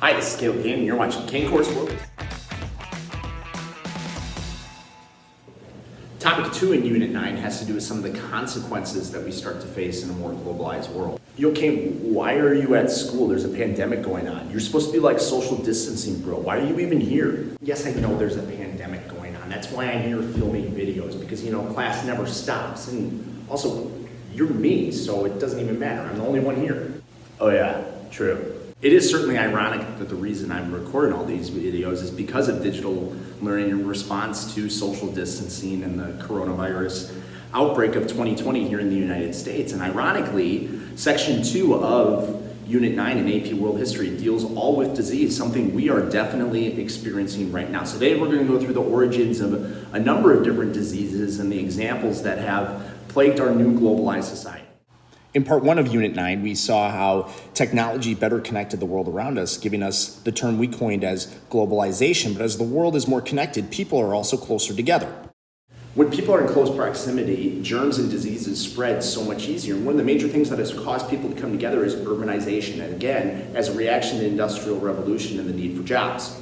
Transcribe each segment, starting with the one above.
Hi, this is Caleb Cain, and you're watching Cain Course World. Topic 2 in Unit 9 has to do with some of the consequences that we start to face in a more globalized world. Cain, why are you at school? There's a pandemic going on. You're supposed to be like social distancing, bro. Why are you even here? Yes, I know there's a pandemic going on. That's why I'm here filming videos, because, class never stops. And also, you're me, so it doesn't even matter. I'm the only one here. Oh yeah, true. It is certainly ironic that the reason I'm recording all these videos is because of digital learning in response to social distancing and the coronavirus outbreak of 2020 here in the United States. And ironically, Section 2 of Unit 9 in AP World History deals all with disease, something we are definitely experiencing right now. So today we're going to go through the origins of a number of different diseases and the examples that have plagued our new globalized society. In part 1 of Unit 9, we saw how technology better connected the world around us, giving us the term we coined as globalization. But as the world is more connected, people are also closer together. When people are in close proximity, germs and diseases spread so much easier. And one of the major things that has caused people to come together is urbanization, and again, as a reaction to the Industrial Revolution and the need for jobs.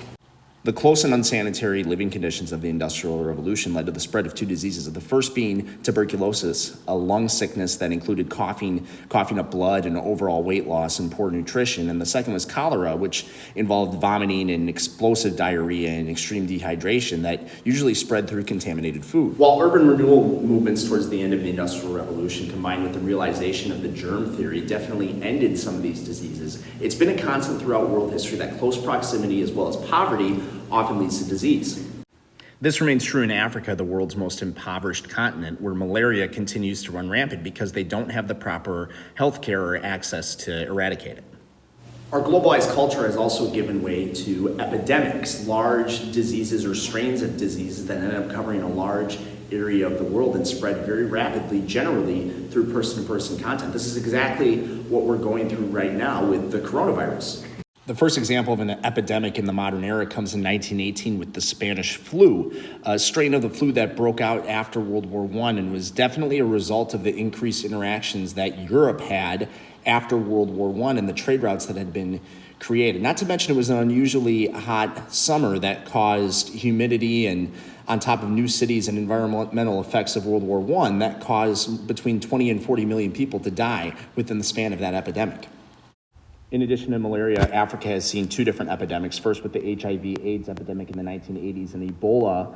The close and unsanitary living conditions of the Industrial Revolution led to the spread of 2 diseases, the first being tuberculosis, a lung sickness that included coughing up blood and overall weight loss and poor nutrition, and the second was cholera, which involved vomiting and explosive diarrhea and extreme dehydration that usually spread through contaminated food. While urban renewal movements towards the end of the Industrial Revolution, combined with the realization of the germ theory, definitely ended some of these diseases, it's been a constant throughout world history that close proximity as well as poverty often leads to disease. This remains true in Africa, the world's most impoverished continent, where malaria continues to run rampant because they don't have the proper health care or access to eradicate it. Our globalized culture has also given way to epidemics, large diseases or strains of diseases that end up covering a large area of the world and spread very rapidly, generally through person-to-person contact. This is exactly what we're going through right now with the coronavirus. The first example of an epidemic in the modern era comes in 1918 with the Spanish flu, a strain of the flu that broke out after World War I and was definitely a result of the increased interactions that Europe had after World War I and the trade routes that had been created. Not to mention it was an unusually hot summer that caused humidity and on top of new cities and environmental effects of World War I that caused between 20 and 40 million people to die within the span of that epidemic. In addition to malaria, Africa has seen 2 different epidemics, first with the HIV/AIDS epidemic in the 1980s and Ebola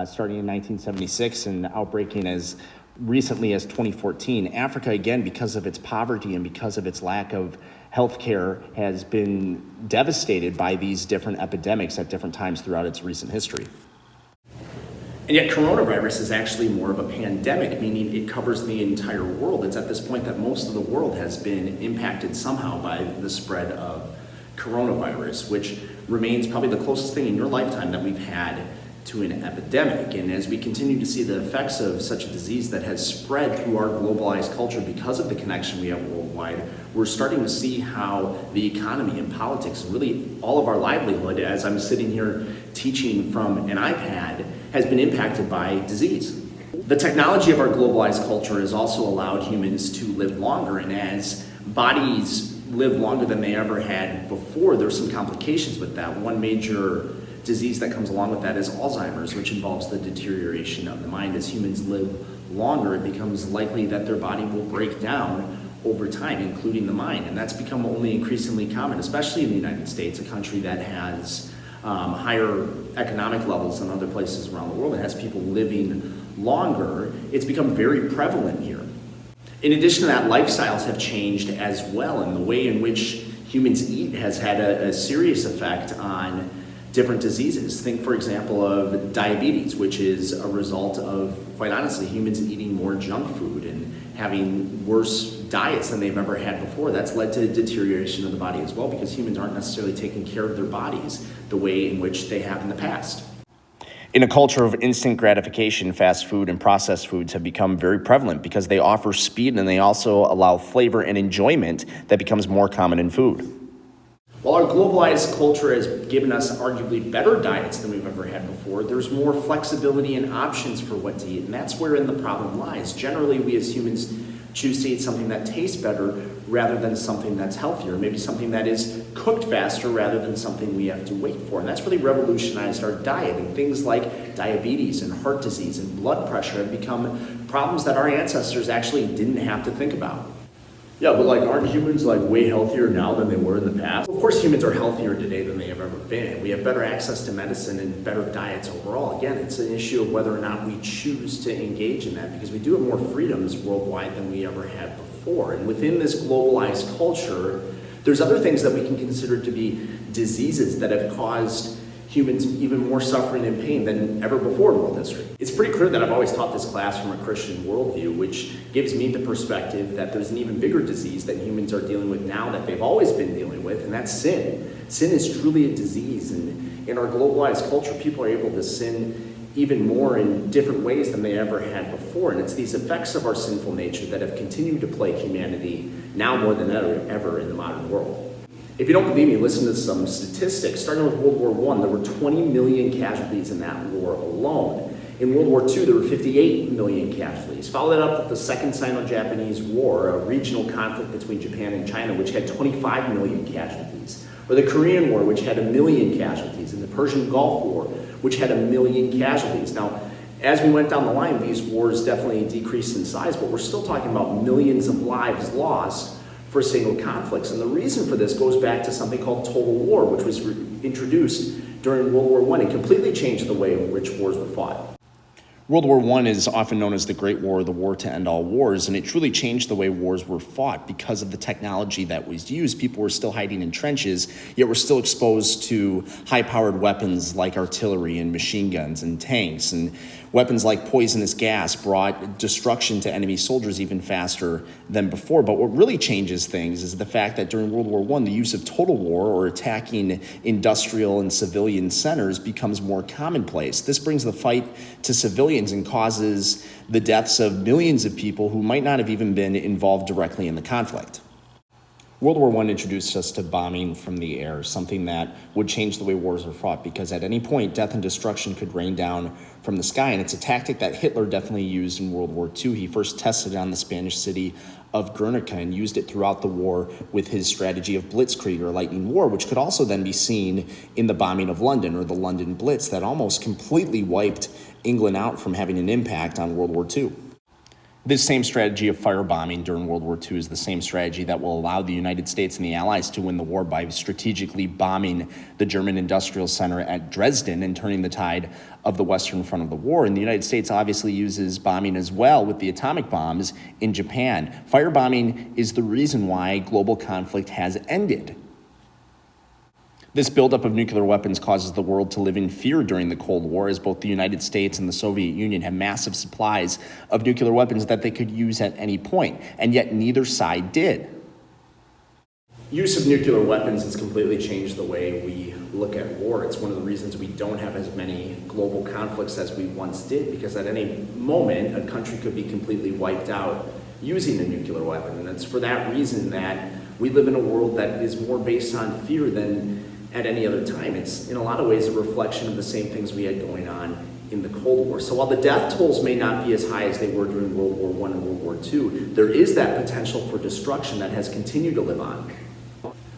starting in 1976 and outbreaking as recently as 2014. Africa, again, because of its poverty and because of its lack of health care, has been devastated by these different epidemics at different times throughout its recent history. And yet coronavirus is actually more of a pandemic, meaning it covers the entire world. It's at this point that most of the world has been impacted somehow by the spread of coronavirus, which remains probably the closest thing in your lifetime that we've had to an epidemic. And as we continue to see the effects of such a disease that has spread through our globalized culture because of the connection we have worldwide, we're starting to see how the economy and politics, and really all of our livelihood, as I'm sitting here teaching from an iPad, has been impacted by disease. The technology of our globalized culture has also allowed humans to live longer, and as bodies live longer than they ever had before, there's some complications with that. One major disease that comes along with that is Alzheimer's, which involves the deterioration of the mind. As humans live longer, it becomes likely that their body will break down over time, including the mind, and that's become only increasingly common, especially in the United States, a country that has higher economic levels than other places around the world and has people living longer. It's become very prevalent here. In addition to that, lifestyles have changed as well, and the way in which humans eat has had a serious effect on different diseases. Think, for example, of diabetes, which is a result of, quite honestly, humans eating more junk food and having worse diets than they've ever had before. That's led to deterioration of the body as well, because humans aren't necessarily taking care of their bodies the way in which they have in the past. In a culture of instant gratification, fast food and processed foods have become very prevalent because they offer speed and they also allow flavor and enjoyment that becomes more common in food. While our globalized culture has given us arguably better diets than we've ever had before, there's more flexibility and options for what to eat, and that's wherein the problem lies. Generally, we as humans choose to eat something that tastes better rather than something that's healthier, maybe something that is cooked faster rather than something we have to wait for. And that's really revolutionized our diet. And things like diabetes and heart disease and blood pressure have become problems that our ancestors actually didn't have to think about. Yeah, but like, aren't humans like way healthier now than they were in the past? Of course, humans are healthier today than they have ever been. We have better access to medicine and better diets overall. Again, it's an issue of whether or not we choose to engage in that, because we do have more freedoms worldwide than we ever had before. And within this globalized culture, there's other things that we can consider to be diseases that have caused humans even more suffering and pain than ever before in world history. It's pretty clear that I've always taught this class from a Christian worldview, which gives me the perspective that there's an even bigger disease that humans are dealing with now that they've always been dealing with, and that's sin. Sin is truly a disease, and in our globalized culture, people are able to sin even more in different ways than they ever had before, and it's these effects of our sinful nature that have continued to plague humanity now more than ever in the modern world. If you don't believe me, listen to some statistics. Starting with World War I, there were 20 million casualties in that war alone. In World War II, there were 58 million casualties. Follow that up with the Second Sino-Japanese War, a regional conflict between Japan and China, which had 25 million casualties. Or the Korean War, which had 1 million casualties. And the Persian Gulf War, which had 1 million casualties. Now, as we went down the line, these wars definitely decreased in size, but we're still talking about millions of lives lost for single conflicts. And the reason for this goes back to something called total war, which was introduced during World War I and completely changed the way in which wars were fought. World War I is often known as the Great War, the war to end all wars, and it truly changed the way wars were fought because of the technology that was used. People were still hiding in trenches, yet were still exposed to high-powered weapons like artillery and machine guns and tanks, and weapons like poisonous gas brought destruction to enemy soldiers even faster than before. But what really changes things is the fact that during World War I, the use of total war or attacking industrial and civilian centers becomes more commonplace. This brings the fight to civilians and causes the deaths of millions of people who might not have even been involved directly in the conflict. World War I introduced us to bombing from the air, something that would change the way wars are fought, because at any point, death and destruction could rain down from the sky, and it's a tactic that Hitler definitely used in World War II. He first tested it on the Spanish city of Guernica and used it throughout the war with his strategy of blitzkrieg, or lightning war, which could also then be seen in the bombing of London, or the London Blitz, that almost completely wiped England out from having an impact on World War II. This same strategy of firebombing during World War II is the same strategy that will allow the United States and the Allies to win the war by strategically bombing the German industrial center at Dresden and turning the tide of the Western Front of the war. And the United States obviously uses bombing as well with the atomic bombs in Japan. Firebombing is the reason why global conflict has ended. This buildup of nuclear weapons causes the world to live in fear during the Cold War, as both the United States and the Soviet Union have massive supplies of nuclear weapons that they could use at any point, and yet neither side did. Use of nuclear weapons has completely changed the way we look at war. It's one of the reasons we don't have as many global conflicts as we once did, because at any moment, a country could be completely wiped out using a nuclear weapon. And it's for that reason that we live in a world that is more based on fear than at any other time. It's in a lot of ways a reflection of the same things we had going on in the Cold War. So while the death tolls may not be as high as they were during World War I and World War II, there is that potential for destruction that has continued to live on.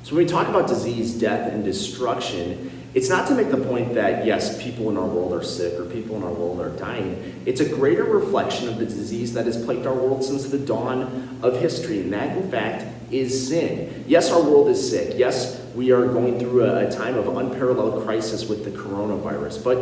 So when we talk about disease, death, and destruction, it's not to make the point that, yes, people in our world are sick or people in our world are dying. It's a greater reflection of the disease that has plagued our world since the dawn of history, and that, in fact, is sin. Yes, our world is sick. Yes, we are going through a time of unparalleled crisis with the coronavirus, but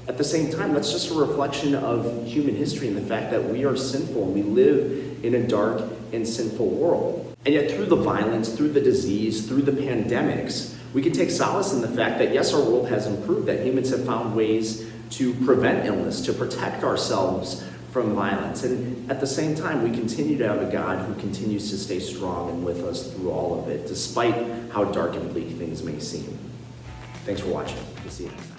at the same time, that's just a reflection of human history and the fact that we are sinful and we live in a dark and sinful world. And yet through the violence, through the disease, through the pandemics, we can take solace in the fact that yes, our world has improved, that humans have found ways to prevent illness, to protect ourselves from violence. And at the same time, we continue to have a God who continues to stay strong and with us through all of it, despite how dark and bleak things may seem. Thanks for watching. We'll see you next time.